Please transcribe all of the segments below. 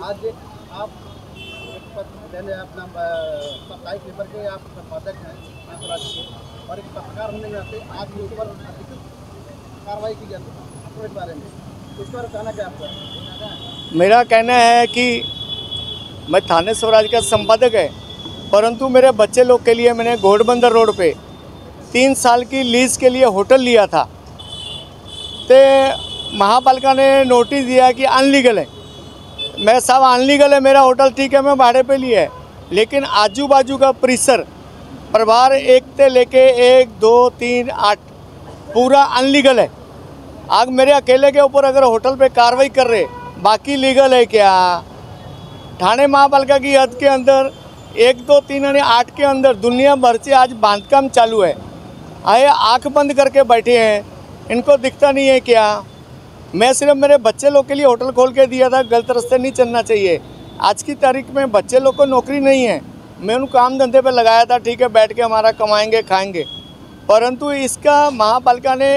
आज आप पहले अपना साप्ताहिक पेपर के आप संपादक हैं महाराज के, और एक पत्रकार होने के नाते आपके ऊपर अधिकृत कार्रवाई की जाती है आपको इस बारे में, इस पर कहना क्या आपका? मेरा कहना है कि मैं थाने स्वराज का संपादक है, परंतु मेरे बच्चे लोग के लिए मैंने घोड़बंदर रोड पे 3 साल की लीज के लिए होटल लिया था। तो महापालिका ने नोटिस दिया कि अनलीगल है। मैं साहब अनलीगल है मेरा होटल, ठीक है मैं भाड़े पे लिया है, लेकिन आजू बाजू का परिसर परिवार 1 से लेके 1 2 3 8 पूरा अनलीगल है। आज मेरे अकेले के ऊपर अगर होटल पे कार्रवाई कर रहे, बाकी लीगल है क्या? ठाणे महापालिका की हद के अंदर 1 2 3 और 8 के अंदर दुनिया भर से आज बांधकाम चालू है। आए आँख बंद करके बैठे हैं, इनको दिखता नहीं है क्या? मैं सिर्फ मेरे बच्चे लोग के लिए होटल खोल के दिया था, गलत रास्ते नहीं चलना चाहिए। आज की तारीख में बच्चे लोग को नौकरी नहीं है, मैं उनको काम धंधे पे लगाया था, ठीक है बैठ के हमारा कमाएंगे खाएंगे, परंतु इसका महापालिका ने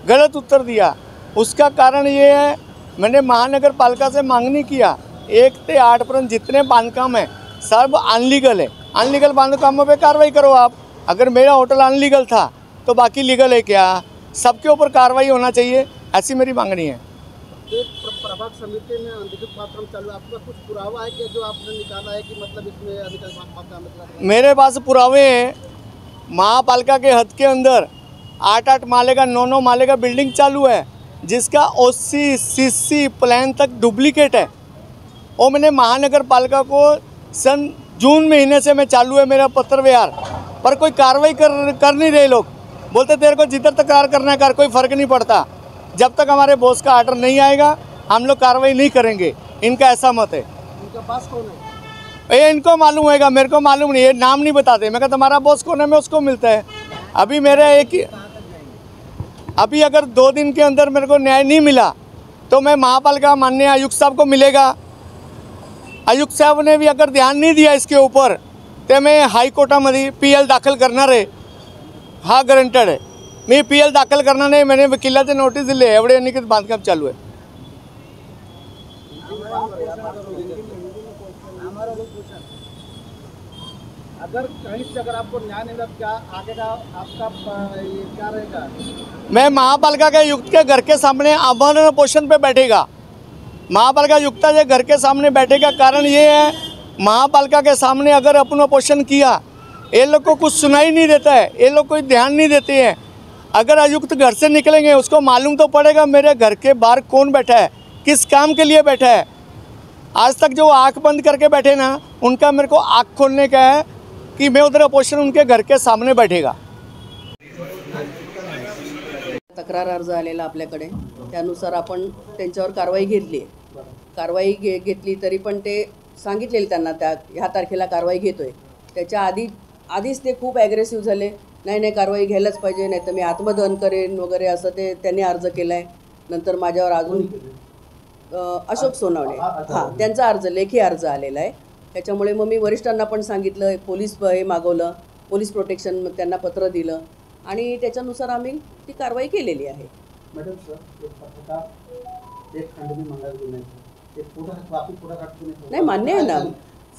गलत उत्तर दिया। उसका कारण ये है, मैंने महानगर पालिका से मांग नहीं किया, 1 से 8 पर्यंत जितने बांधकाम हैं सब अनलीगल है। अनलीगल बांधकामों पे कार्रवाई करो आप। अगर मेरा होटल अनलीगल था तो बाकी लीगल है क्या? सबके ऊपर कार्रवाई होना चाहिए, ऐसी मेरी मांगनी है। एक प्रभाग समिति में अधिकृत बांधकाम चालू है, आपके पास कुछ पुरावा है कि जो आपने निकाला है कि मतलब इसमें अधिकृत बांधकाम मतलब? मेरे पास पुरावे हैं। महापालिका के हद के अंदर 8-8 माले का 9-9 माले का बिल्डिंग चालू है, जिसका OC CC प्लान तक डुप्लीकेट है। और मैंने महानगर पालिका को सन जून महीने से मैं चालू है मेरा पत्र व्यवहार, पर कोई कार्रवाई कर नहीं रहे। लोग बोलते तेरे को जिधर तकरार करना है कर, कोई फ़र्क नहीं पड़ता। जब तक हमारे बॉस का आर्डर नहीं आएगा हम लोग कार्रवाई नहीं करेंगे, इनका ऐसा मत है। उनका बॉस कौन है? ये इनको मालूम होएगा, मेरे को मालूम नहीं, ये नाम नहीं बताते। मैं कहता तुम्हारा बॉस कौन है, मैं उसको मिलता है। अभी मेरे अभी अगर 2 दिन के अंदर मेरे को न्याय नहीं मिला तो मैं महापालिका माननीय आयुक्त साहब को मिलेगा। आयुक्त साहब ने भी अगर ध्यान नहीं दिया इसके ऊपर तो मैं हाईकोर्टामध्ये PL दाखल करणार आहे। हा गॅरंटेड आहे, मी PL दाखल करणार नाही। मैंने वकिलाचे नोटीस दिले, एवढे अनिकित बांधकाम चालू है। अगर कहीं से अगर आपको न्याय नहीं मिला क्या आगे का आपका ये क्या रहेगा? मैं महापालिका के आयुक्त के घर के सामने आमरण पोषण पे बैठेगा। महापालिका आयुक्त के घर के सामने बैठेगा, कारण ये है महापालिका के सामने अगर अपन पोषण किया, ये लोग को कुछ सुनाई नहीं देता है, ये लोग कोई ध्यान नहीं देते हैं। अगर आयुक्त घर से निकलेंगे उसको मालूम तो पड़ेगा मेरे घर के बाहर कौन बैठा है, किस काम के लिए बैठा है। आज तक जो आँख बंद करके बैठे ना, उनका मेरे को आँख खोलने का है कि मैं उधर अपोजिशन उनके घर के सामने बैठेगा। तक्रार अर्ज आलेला आपल्याकडे, त्यानुसार आपण त्यांच्यावर कारवाई घेतली आहे। कारवाई घेतली तरी पण ते सांगितलेले त्यांना ह्या तारखेला कारवाई घेतोय। त्याच्या आधीच ते खूप ॲग्रेसिव्ह झाले, नाही कारवाई घ्यायलाच पाहिजे, नाही तर मी आत्मदहन करेन वगैरे असं ते त्यांनी अर्ज केला आहे। नंतर माझ्यावर अजून अशोक सोनवणे हां त्यांचा अर्ज लेखी अर्ज आलेला आहे। त्याच्यामुळे मग मी वरिष्ठांना पण सांगितलं, पोलीस हे मागवलं, पोलीस प्रोटेक्शन त्यांना पत्र दिलं आणि त्याच्यानुसार आम्ही ती कारवाई केलेली आहे। मॅडम सर एक पत्रकार एक खंडणी मागायला नाही, एक फोटो नाही मान्य आहे ना।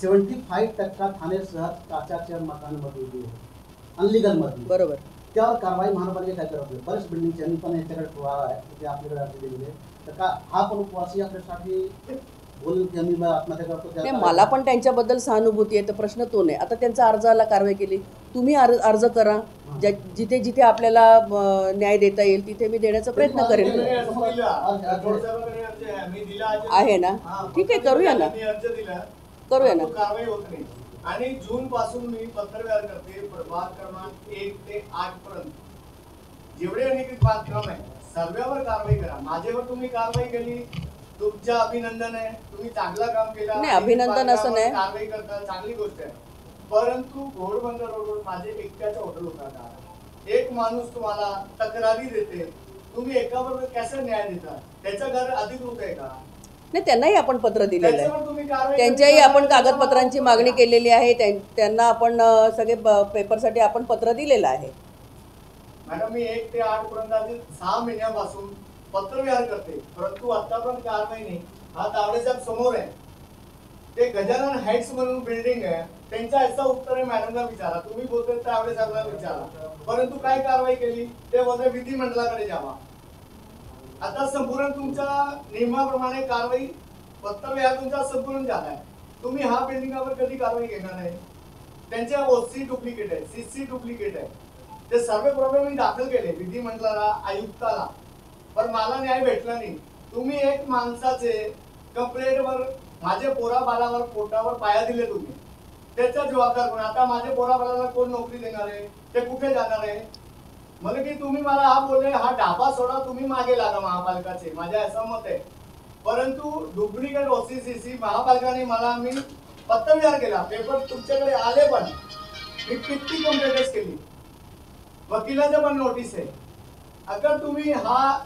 75% ठाणे शहर काचाच्या मकानामध्ये अनलीगल मध्ये, बरोबर, त्यावर कारवाई महापालिका काय करत नाही। बरेच बिल्डिंग यांनी पण याच्याकडे पुरावा आहे, ते आपल्याकडे अर्ज दिलेले, तर का हा पण उपवासी आपल्यासाठी बोलून त्यांनी आत्महत्या करतो? नाही मला पण त्यांच्याबद्दल सहानुभूती आहे, तर प्रश्न तो नाही। आता त्यांचा अर्जाला कारवाई केली, तुम्ही अर्ज करा, जिथे जिथे आपल्याला न्याय देता येईल तिथे मी देण्याचा प्रयत्न करेन। आहे ना, ठीक आहे, करूया ना, करूया ना। कारवाई होत नाही आणि जून पासून मी पत्रव्यवहार करते। प्रभाग क्रमांक 1 ते 8 पर्यंत जेवढे अनियमित बांधकाम आहे सर्वांवर कारवाई करा। माझ्यावर तुम्ही कारवाई केली, तुमचं अभिनंदन आहे, तुम्ही चांगला काम केलं। नाही अभिनंदन असं नाही, कारवाई करता चांगली गोष्ट आहे, परंतु घोडबंदर रोडवर माझे एकट्याचं हॉटेल होता। एक माणूस तुम्हाला तक्रारी देते, तुम्ही एकाबरोबर कसा न्याय देता? त्याचं घर अधिकृत आहे का? नाही त्यांनाही आपण पत्र दिलेलं आहे, त्यांच्याही आपण कागदपत्रांची मागणी केलेली आहे, त्यांना आपण सगळे पेपरसाठी आपण पत्र दिलेलं आहे। मॅडम मी 1 ते 8 पर्यंत 6 महिन्यापासून पत्रव्यवहार करते, परंतु आतापर्यंत कारवाई नाही। हा तावडे साहेब समोर आहे, ते गजानन हाइट्स म्हणून बिल्डिंग आहे, त्यांचा याचा उत्तर आहे मॅडमला विचारा, तुम्ही बोलतोय त्यावेळेस साहेबांना विचारा. परंतु काय कारवाई केली ते बोलते विधिमंडळाकडे जावा. आता संपूर्ण तुमच्या नियमाप्रमाणे कारवाई वक्तव्य हा तुमचा संपूर्ण झालाय. तुम्ही हा बिल्डिंगावर कधी कारवाई घेणार आहे? त्यांच्या ओसी डुप्लिकेट आहे, सीसी डुप्लिकेट आहे, ते सर्व प्रॉब्लेम मी दाखल केले विधिमंडळाला, आयुक्ताला, पण मला न्याय भेटला नाही. तुम्ही एक माणसाचे कंप्लेंटवर माझे पोरा बालावर पोटावर पाया दिले तुम्ही, त्याचा जबाबदार कोण? आता माझे पोरा बालाला कोण नोकरी देणार आहे? ते कुठे जाणार आहे? म्हणजे की तुम्ही मला हा बोलले हा ढाबा सोडा, तुम्ही मागे लागा महापालिकाचे, माझ्या असं मत आहे. परंतु डुप्लिकेट ओसीसीसी महापालिकाने मला मी पत्रव्यवहार केला, पेपर तुमच्याकडे आले, पण मी किती कंप्लेंट्स केली, वकिलाचं पण नोटीस आहे. अगर तुम्ही हा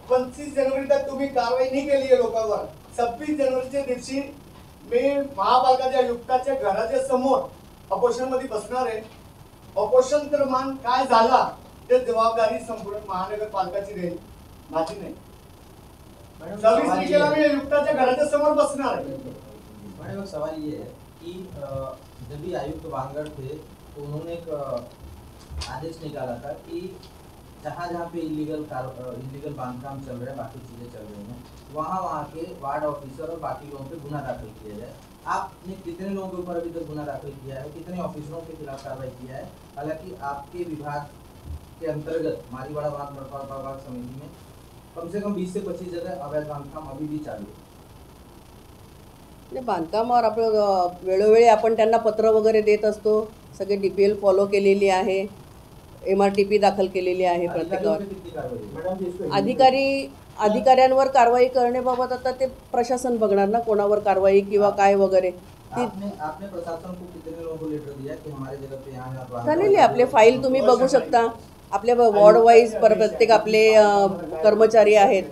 25 जानेवारी तक तुम्ही कारवाई नाही केली आहे लोकांवर, 26 जानेवारीच्या दिवशी मी महापालिकाच्या आयुक्ताच्या घराच्या समोर ऑपोजिशन मध्ये बसणार आहे. ऑपोजिशन तर मान काय झाला ते जबाबदारी संपूर्ण महानगरपालिकाची राहील, माझी नाही. 26 तारखेला मी आयुक्ताच्या घराच्या समोर बसणार आहे. मैडम एक सवाल ये है कि जब भी आयुक्त बांगड़ थे तो उन्होंने एक आदेश निकाला था कि जहाँ जहाँ पे इलीगल बांधकाम चल रहे हैं, बाकी चीज़ें चल रही हैं, वहाँ के वार्ड ऑफिसर और बाकी लोगों पे गुना दाखिल किया जाए. आपने कितने लोगों के ऊपर अभी तक गुना दाखिल किया है, कितने ऑफिसरों के खिलाफ कार्रवाई किया है? हालांकि आपके विभाग के अंतर्गत मारीवाड़ा बांध विभाग समिति में कम से कम 20 से 25 जगह अवैध बांधकाम अभी भी चालू है. बांधकामावर आपलं वेळोवेळी आपण त्यांना पत्र वगैरे देत असतो. सगळे DPL फॉलो केलेली आहे, MRTP दाखल केलेली आहे प्रत्येकावर. अधिकाऱ्यांवर कारवाई करण्याबाबत आता ते प्रशासन बघणार ना, कोणावर कारवाई किंवा काय वगैरे. आपने प्रशासन को कितने लोगों को लेटर दिया कि हमारे जगह पे यहाँ झालेली आपले फाईल तुम्ही बघू शकता. आपल्या वॉर्ड वाईज प्रत्येक आपले कर्मचारी आहेत,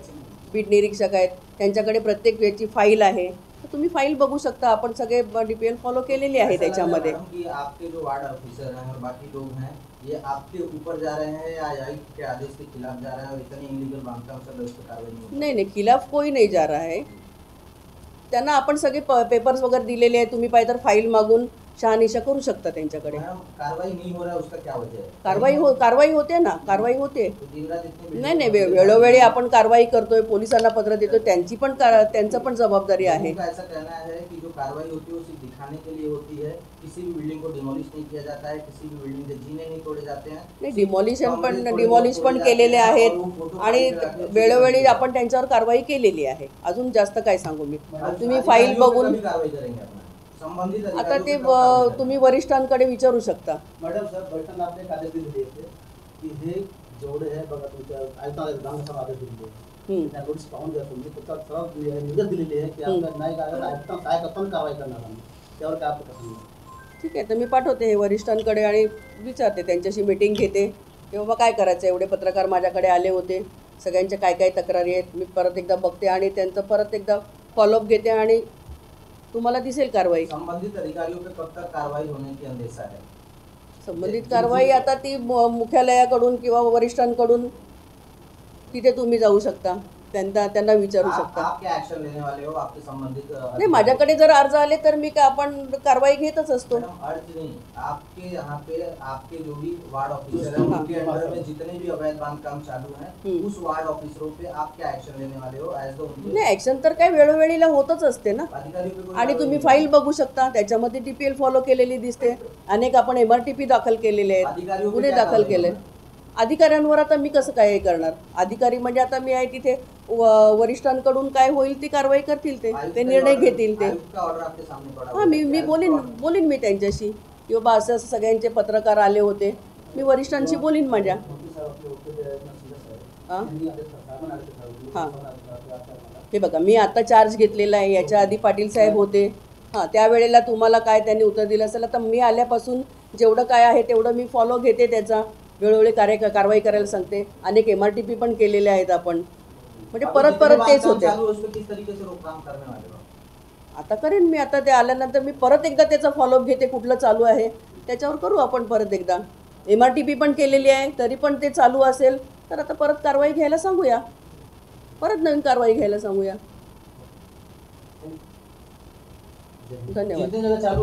बीट निरीक्षक आहेत, त्यांच्याकडे प्रत्येक वेळची फाईल आहे. तुम्ही फाईल बघू शकता. आपण सगळे DPL फॉलो केलेली आहे त्याच्यामध्ये. आपके जो वार्ड ऑफिसर हैं और बाकी लोग हैं, ये आपके ऊपर जा रहे हैं या आयुक्त के आदेश के खिलाफ जा रहे हैं और इतनी इलीगल बांधकाम चल रहा है, उस पर कार्रवाई नहीं नहीं, खिलाफ कोई नहीं जा रहा है. त्यांना आपण सगळे पेपर्स वगैरे दिलेले आहेत. तुम्ही पाहिजे तर फाईल मागून शहानिशा करू शकता त्यांच्याकडे. कारवाई नहीं हो रहा है, उसका क्या वजह है? कारवाई होते ना, कारवाई होते. तो दिन रात इतनी नाही नाही, वेळोवेळी आपण कारवाई करतोय, पोलिसांना पत्र देतोय, त्यांचं पण जबाबदारी आहे. उनका ऐसा कहना है कि जो कार्रवाई होती है वो सिर्फ दिखाने के लिए होती है, किसी भी बिल्डिंग को डिमोलिश नहीं किया जाता है, किसी भी बिल्डिंग के जीने नहीं तोड़े जाते हैं. नाही, डिमॉलिश पण केलेले आहेत आणि वेळोवेळी आपण त्यांच्यावर कारवाई केलेली आहे. अजून जास्त काय सांगू मी. तुम्ही फाईल बघून कारवाई करेंगे आपण संबंधित आता ते तुम्ही वरिष्ठांकडे विचारू शकता. मॅडम सर, बैठक आपले एक आदेश दिलेले होते की हे जेवढे आहे बघा तुमच्या आयुक्ताला विधानसभा आदेश दिलेले, त्या नोटीस पाहून घ्या तुम्ही. त्याचा सर्व निर्देश दिलेले आहे की आपल्या नाही काय आयुक्तांना काय आपण कारवाई करणार आम्ही, त्यावर काय आपलं कसं. ठीक आहे, तर मी पाठवते हे वरिष्ठांकडे आणि विचारते, त्यांच्याशी मीटिंग घेते की बाबा काय करायचं. एवढे पत्रकार माझ्याकडे आले होते, सगळ्यांच्या काय काय तक्रारी आहेत मी परत एकदा बघते आणि त्यांचं परत एकदा फॉलोअप घेते आणि तुम्हाला दिसेल कारवाई. संबंधित अधिकारियों पे कब तक कार्रवाई होने की अंदेशा है? संबंधित कारवाई आता ती मुख्यालयाकडून किंवा वरिष्ठांकडून तिथे तुम्ही जाऊ शकता, त्यांना विचारू शकता. आप क्या एक्शन लेने वाले हो आपके संबंधित? नाही, माझ्याकडे जर अर्ज आले तर मी काय आपण कारवाई घेतच असतो. अर्ज नहीं, आपके यहाँ पे आपके जो भी वार्ड ऑफिसर हैं उनके अंडर में जितने भी अवैध बांधकाम चालू हैं, उस वार्ड ऑफिसरों पे आप क्या एक्शन लेने वाले हो एज द? नाही, ऍक्शन तर काय वेळोवेळीला होतच असते ना. अधिकारियों आणि तुम्ही फाईल बघू शकता, त्याच्यामध्ये DPL फॉलो केलेली दिसते. अनेक आपण MRTP दाखल केलेले आहेत, गुन्हे दाखल केले. अधिकाऱ्यांवर आता मी कसं काय करणार? अधिकारी म्हणजे आता मी आहे तिथे, वरिष्ठांकडून काय होईल ती कारवाई करतील, ते निर्णय घेतील ते. हां, मी बोलीन मी त्यांच्याशी की बाबा असं सगळ्यांचे पत्रकार आले होते, मी वरिष्ठांशी बोलीन माझ्या. हां, हे बघा, मी आता चार्ज घेतलेला आहे. याच्या आधी पाटील साहेब होते. हां, त्यावेळेला तुम्हाला काय त्यांनी उत्तर दिलं असेल. आता मी आल्यापासून जेवढं काय आहे तेवढं मी फॉलो घेते, त्याचा वेळोवेळी कारवाई करायला सांगते. अनेक MRTP पण केलेले आहेत आपण, म्हणजे परत तेच होते. आता करेन मी, आता ते आल्यानंतर मी परत एकदा त्याचा फॉलोअप घेते, कुठलं चालू आहे त्याच्यावर करू आपण परत एकदा. MRTP पण केलेली आहे, तरी पण ते चालू असेल तर आता परत कारवाई घ्यायला सांगूया, परत नवीन कारवाई घ्यायला सांगूया. धन्यवाद. जितनी जगह चालू